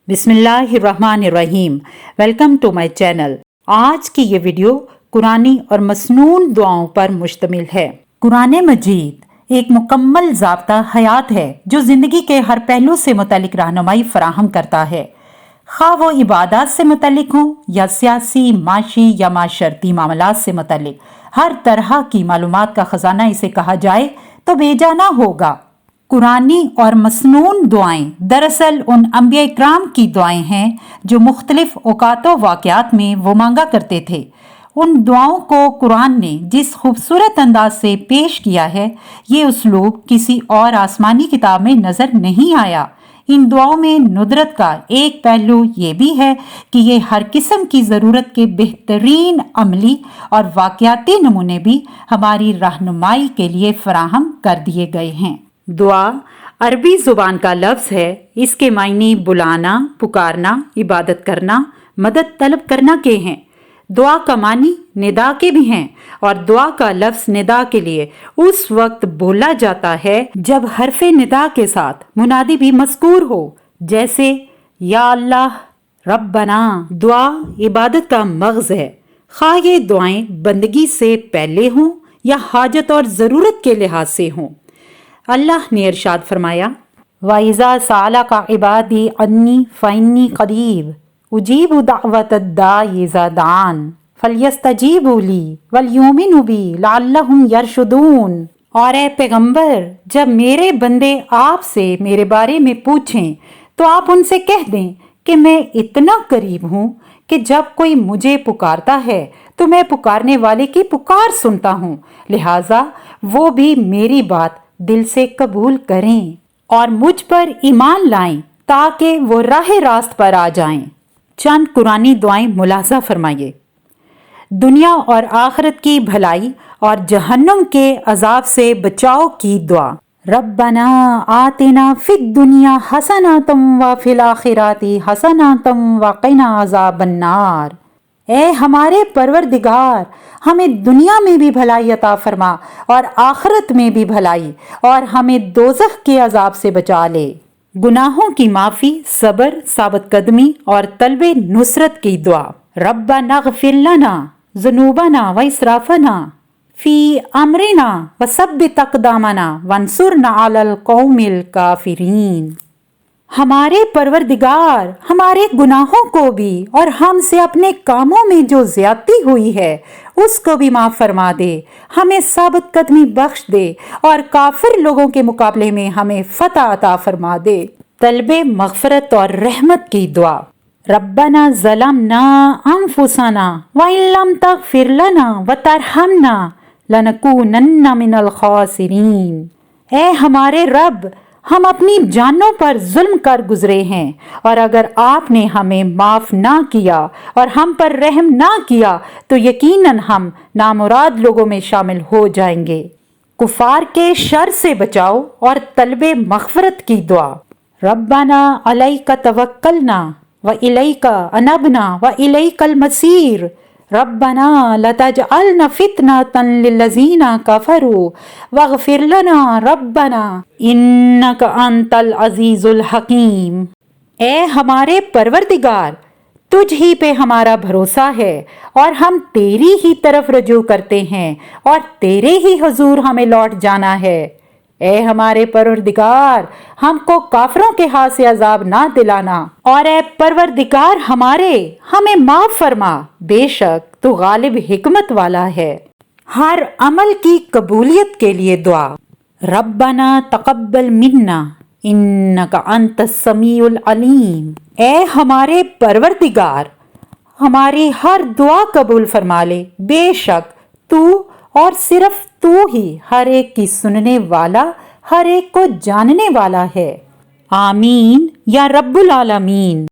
बिस्मिल्लाहिर्रहमानिर्रहीम। Welcome to my channel. आज की ये वीडियो कुरानी और मसनून दुआओं पर मुश्तमिल है। कुरान मजीद एक मुकम्मल ज़ाब्ता हयात है जो ज़िंदगी के हर पहलू से मुतल्लिक रहनुमाई फराहम करता है, खा वो इबादत से मुतल्लिक हों या सियासी, माशी या माशरती मामलात से मुतल्लिक। हर तरह की मालूमात का ख़जाना इसे कहा जाए तो बेजाना होगा। कुरानी और मसनून दुआएं दरअसल उन अंबिया इकराम की दुआएं हैं जो मुख्तलिफ औकात वाक़यात में वो मांगा करते थे। उन दुआओं को कुरान ने जिस खूबसूरत अंदाज से पेश किया है, ये उसलूब किसी और आसमानी किताब में नज़र नहीं आया। इन दुआओं में नुदरत का एक पहलू ये भी है कि ये हर किस्म की ज़रूरत के बेहतरीन अमली और वाक़याती नमूने भी हमारी रहनुमाई के लिए फराहम कर दिए गए हैं। दुआ अरबी ज़ुबान का लफ्ज़ है। इसके मायने बुलाना, पुकारना, इबादत करना, मदद तलब करना के हैं। दुआ का मानी निदा के भी हैं और दुआ का लफ्ज़ निदा के लिए उस वक्त बोला जाता है जब हरफे निदा के साथ मुनादी भी मज़कूर हो, जैसे या अल्लाह, रब्बना। दुआ इबादत का मग़ज़ है, खा ये दुआएं बंदगी से पहले हों या हाजत और ज़रूरत के लिहाज से हों। अल्लाह ने इरशाद फरमाया, वाइज़ा साला का इबादी अन्नी फ़इन्नी करीब उजीबु दावतद दाई इज़ा दान फलयस्तजीबु ली वलयुमिनु बी लअल्लहुम यरशुदून। और ए पैगंबर, जब मेरे बंदे आपसे मेरे बारे में पूछें तो आप उनसे कह दें कि मैं इतना करीब हूँ कि जब कोई मुझे पुकारता है तो मैं पुकारने वाले की पुकार सुनता हूँ, लिहाजा वो भी मेरी बात दिल से कबूल करें और मुझ पर ईमान लाएं ताकि वो राह रास्त पर आ जाएं। चंद कुरानी दुआएं मुलाजा फरमाइए। दुनिया और आखिरत की भलाई और जहन्नुम के अजाब से बचाव की दुआ। रब्बना आतिना फिद दुनिया हसनातम व फिल आखिराती हसनातम व क़िना अज़ाबन्नार। ए हमारे परवरदिगार, हमें दुनिया में भी भलाई अता फरमा और आखिरत में भी भलाई, और हमें दोज़ख के अजाब से बचा ले। गुनाहों की माफ़ी, सब्र, साबित कदमी और तलबे नुसरत की दुआ। रब्बना ग़फ़िर लना ज़ुनूबना व इसराफ़ना फ़ी अमरिना व सब्बित अक़दामना वंसुरना अलल क़ौमिल काफ़िरीन। हमारे परवरदिगार, हमारे गुनाहों को भी और हमसे अपने कामों में जो ज्यादती हुई है उसको भी माफ़ फरमा दे, हमें साबित कदमी बख्श दे और काफिर लोगों के मुकाबले में हमें फतह अता फरमा दे। तलबे मग़फ़रत और रहमत की दुआ। रब्बना ज़लमना अनफुसना व इल्लम तग़फ़िर लना व तरहमना लनकूनन्ना मिनल ख़ासिरीन। ए हमारे रब, हम अपनी जानों पर जुल्म कर गुजरे हैं और अगर आपने हमें माफ़ ना किया और हम पर रहम ना किया तो यकीनन हम नामुराद लोगों में शामिल हो जाएंगे। कुफार के शर से बचाओ और तलबे मग़फ़रत की दुआ। रब्बना अलैका तवक्कलना व इलैका अनबना व इलैकल मसीर। रब्बना ला तजअलना फितनतन लिल्लज़ीना कफ़रू वग़फ़िर लना रब्बना इन्नका अंतल अज़ीज़ुल हकीम। ए हमारे परवरदिगार, तुझ ही पे हमारा भरोसा है और हम तेरी ही तरफ रजू करते हैं और तेरे ही हुजूर हमें लौट जाना है। ए हमारे परवरदिगार, हमको काफिरों के हाथ से अजाब ना दिलाना, और ए परवरदिगार हमारे, हमें माफ फरमा, बेशक तू गालिब हिकमत वाला है। हर अमल की कबूलियत के लिए दुआ। रब्बना तक़ब्बल मिन्ना इन्नका अंतस समीउल अलीम। ए हमारे परवरदिगार, हमारी हर दुआ कबूल फरमा ले, बेशक तू और सिर्फ तू ही हर एक की सुनने वाला, हर एक को जानने वाला है। आमीन या रब्बुल आलमीन।